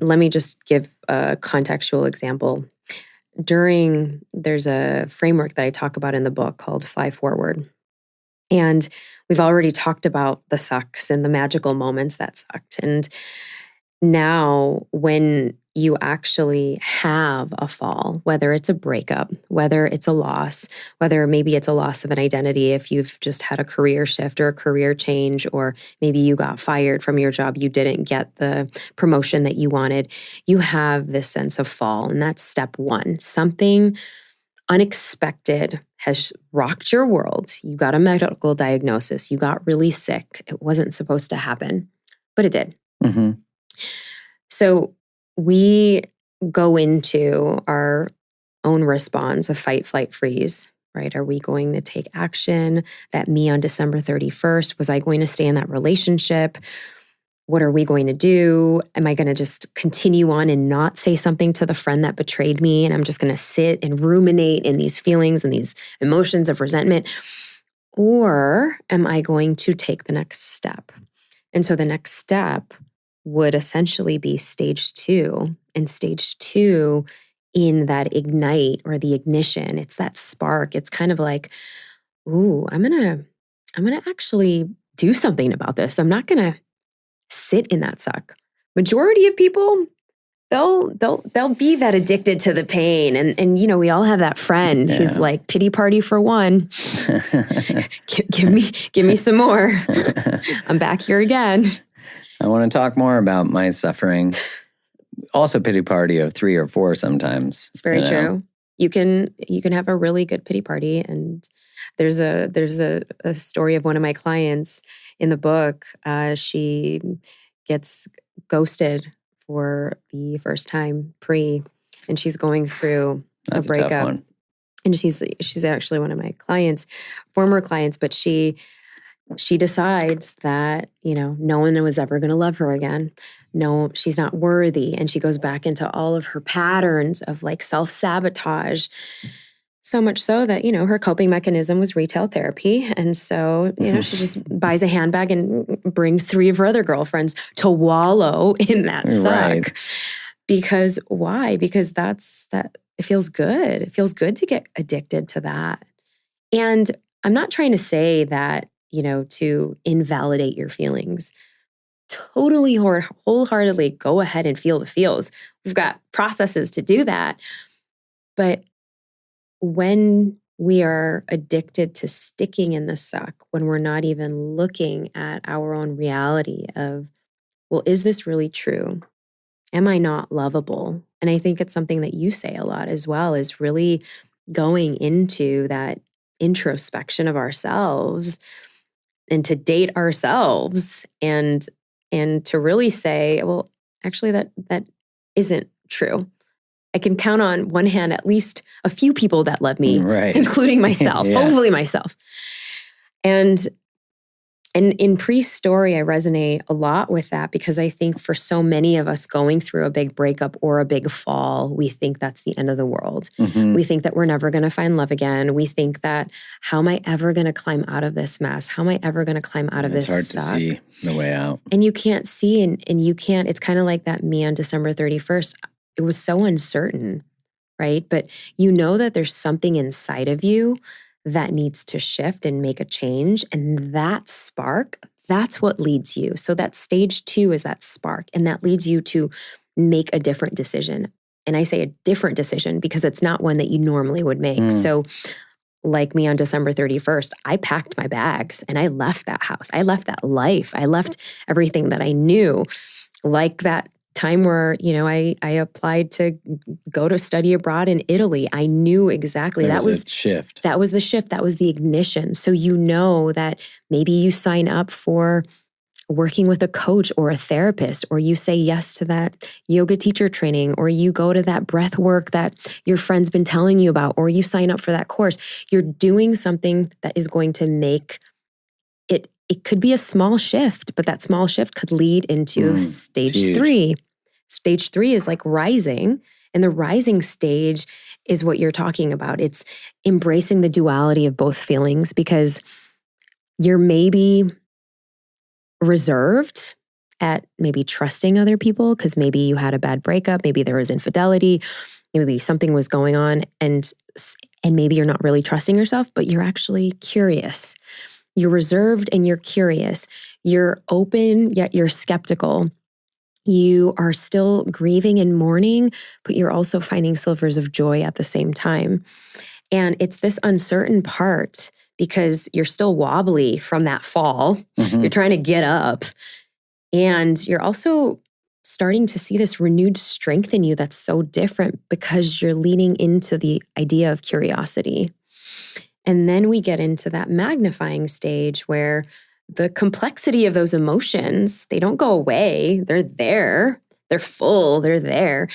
Let me just give a contextual example. There's a framework that I talk about in the book called Fly Forward. And we've already talked about the sucks and the magical moments that sucked. And now, when you actually have a fall, whether it's a breakup, whether it's a loss, whether maybe it's a loss of an identity if you've just had a career shift or a career change, or maybe you got fired from your job, you didn't get the promotion that you wanted, you have this sense of fall. And that's step one. Something unexpected has rocked your world. You got a medical diagnosis. You got really sick. It wasn't supposed to happen, but it did. Mm-hmm. So we go into our own response of fight, flight, freeze, right? Are we going to take action? That me on December 31st, was I going to stay in that relationship? What are we going to do? Am I going to just continue on and not say something to the friend that betrayed me? And I'm just going to sit and ruminate in these feelings and these emotions of resentment? Or am I going to take the next step? And so the next step would essentially be stage 2. And stage 2 in that ignite or the ignition, it's that spark. It's kind of like, ooh, I'm gonna actually do something about this. I'm not gonna sit in that suck. Majority of people, they'll be that addicted to the pain. And we all have that friend who's like, pity party for one. give me some more. I'm back here again. I want to talk more about my suffering. Also pity party of 3 or 4 sometimes. It's very true. You can have a really good pity party. And there's a story of one of my clients in the book. She gets ghosted for the first time and she's going through a breakup. A tough one. And she's actually one of my former clients, but she decides that, no one was ever going to love her again. No, she's not worthy. And she goes back into all of her patterns of like self-sabotage. So much so that, her coping mechanism was retail therapy. And so, she just buys a handbag and brings 3 of her other girlfriends to wallow in that suck. Right. Because why? Because it feels good. It feels good to get addicted to that. And I'm not trying to say that, to invalidate your feelings. Totally wholeheartedly go ahead and feel the feels. We've got processes to do that. But when we are addicted to sticking in the suck, when we're not even looking at our own reality of, well, is this really true? Am I not lovable? And I think it's something that you say a lot as well, is really going into that introspection of ourselves and to date ourselves and to really say, well, actually that isn't true. I can count on one hand at least a few people that love me, right, including myself, hopefully myself. And in Priest's story, I resonate a lot with that because I think for so many of us going through a big breakup or a big fall, we think that's the end of the world. Mm-hmm. We think that we're never going to find love again. We think that, how am I ever going to climb out of this mess? How am I ever going to climb out of this suck? It's hard to see the way out. And you can't see, and you can't, it's kind of like that me on December 31st. It was so uncertain, right? But you know that there's something inside of you that needs to shift and make a change. And that spark, that's what leads you. So that stage 2 is that spark. And that leads you to make a different decision. And I say a different decision because it's not one that you normally would make. So like me on December 31st, I packed my bags and I left that house. I left that life. I left everything that I knew. Like that time where, I applied to go to study abroad in Italy. I knew exactly that was a shift. That was the shift. That was the ignition. So that maybe you sign up for working with a coach or a therapist, or you say yes to that yoga teacher training, or you go to that breath work that your friend's been telling you about, or you sign up for that course. You're doing something that is going to make it. It could be a small shift, but that small shift could lead into stage 3. Stage 3 is like rising. And the rising stage is what you're talking about. It's embracing the duality of both feelings, because you're maybe reserved at maybe trusting other people because maybe you had a bad breakup, maybe there was infidelity, maybe something was going on, and maybe you're not really trusting yourself, but you're actually curious. You're reserved and you're curious. You're open, yet you're skeptical. You are still grieving and mourning, but you're also finding slivers of joy at the same time. And it's this uncertain part because you're still wobbly from that fall. Mhm. You're trying to get up. And you're also starting to see this renewed strength in you that's so different because you're leaning into the idea of curiosity. And then we get into that magnifying stage where the complexity of those emotions, they don't go away. They're there. They're full. They're there.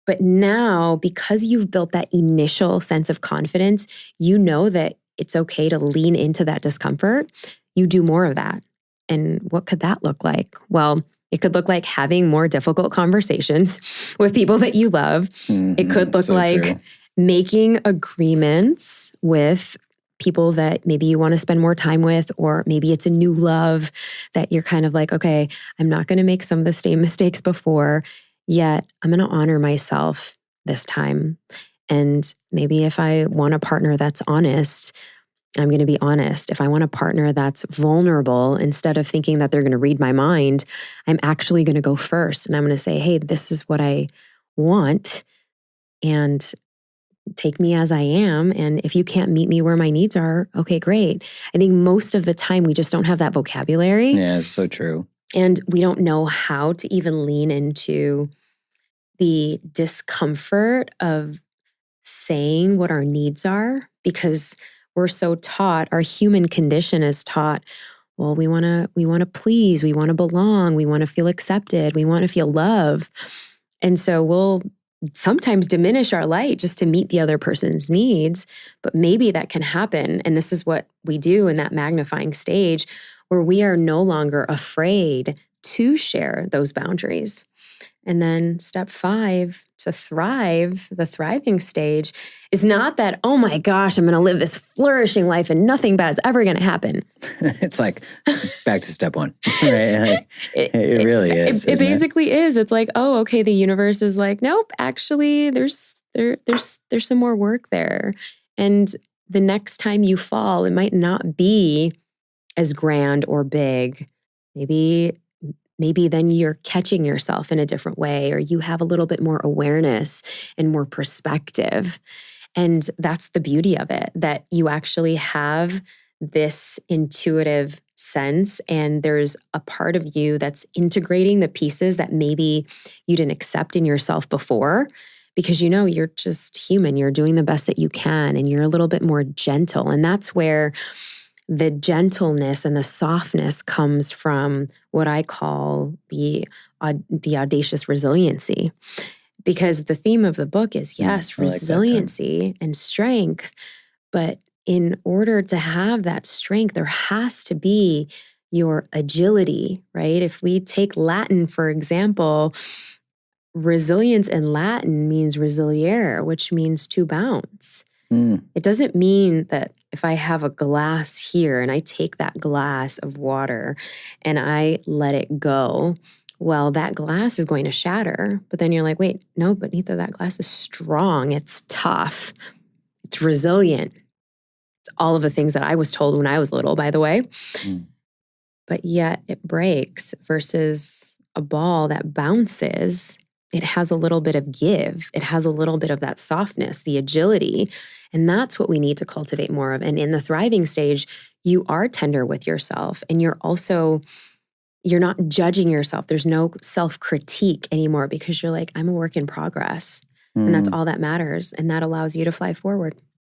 But now, because you've built that initial sense of confidence, you know that it's okay to lean into that discomfort. You do more of that. And what could that look like? Well, it could look like having more difficult conversations with people that you love. It could look like true. making agreements with people that maybe you want to spend more time with, or maybe it's a new love that you're kind of like, okay, I'm not going to make some of the same mistakes before, yet I'm going to honor myself this time. And maybe if I want a partner that's honest, I'm going to be honest. If I want a partner that's vulnerable, instead of thinking that they're going to read my mind, I'm actually going to go first. And I'm going to say, hey, this is what I want. And take me as I am. And if you can't meet me where my needs are, okay, great. I think most of the time we just don't have that vocabulary. Yeah, it's so true. And we don't know how to even lean into the discomfort of saying what our needs are because we're so taught, our human condition is taught, well, we want to please, we want to belong, we want to feel accepted, we want to feel love. And so we'll sometimes diminish our light just to meet the other person's needs, but maybe that can happen. And this is what we do in that magnifying stage where we are no longer afraid to share those boundaries. And then step 5 to thrive, the thriving stage, is not that, oh my gosh, I'm going to live this flourishing life and nothing bad's ever going to happen. It's like back to step 1, right? Like, it really is. It basically is. It's like, oh, okay, the universe is like, nope, actually, there's some more work there. And the next time you fall, it might not be as grand or big. Maybe then you're catching yourself in a different way, or you have a little bit more awareness and more perspective. And that's the beauty of it, that you actually have this intuitive sense, and there's a part of you that's integrating the pieces that maybe you didn't accept in yourself before, because you know you're just human, you're doing the best that you can, and you're a little bit more gentle. And that's where the gentleness and the softness comes from what I call the audacious resiliency. Because the theme of the book is, yes, resiliency and strength. But in order to have that strength, there has to be your agility, right? If we take Latin, for example, resilience in Latin means resiliere, which means to bounce. It doesn't mean that if I have a glass here and I take that glass of water and I let it go, well, that glass is going to shatter. But then you're like, wait, no, but Neeta, that glass is strong. It's tough. It's resilient. It's all of the things that I was told when I was little, by the way. But yet it breaks versus a ball that bounces. It has a little bit of give. It has a little bit of that softness, the agility. And that's what we need to cultivate more of. And in the thriving stage, you are tender with yourself, and you're not judging yourself. There's no self-critique anymore because you're like, I'm a work in progress. And that's all that matters. And that allows you to fly forward.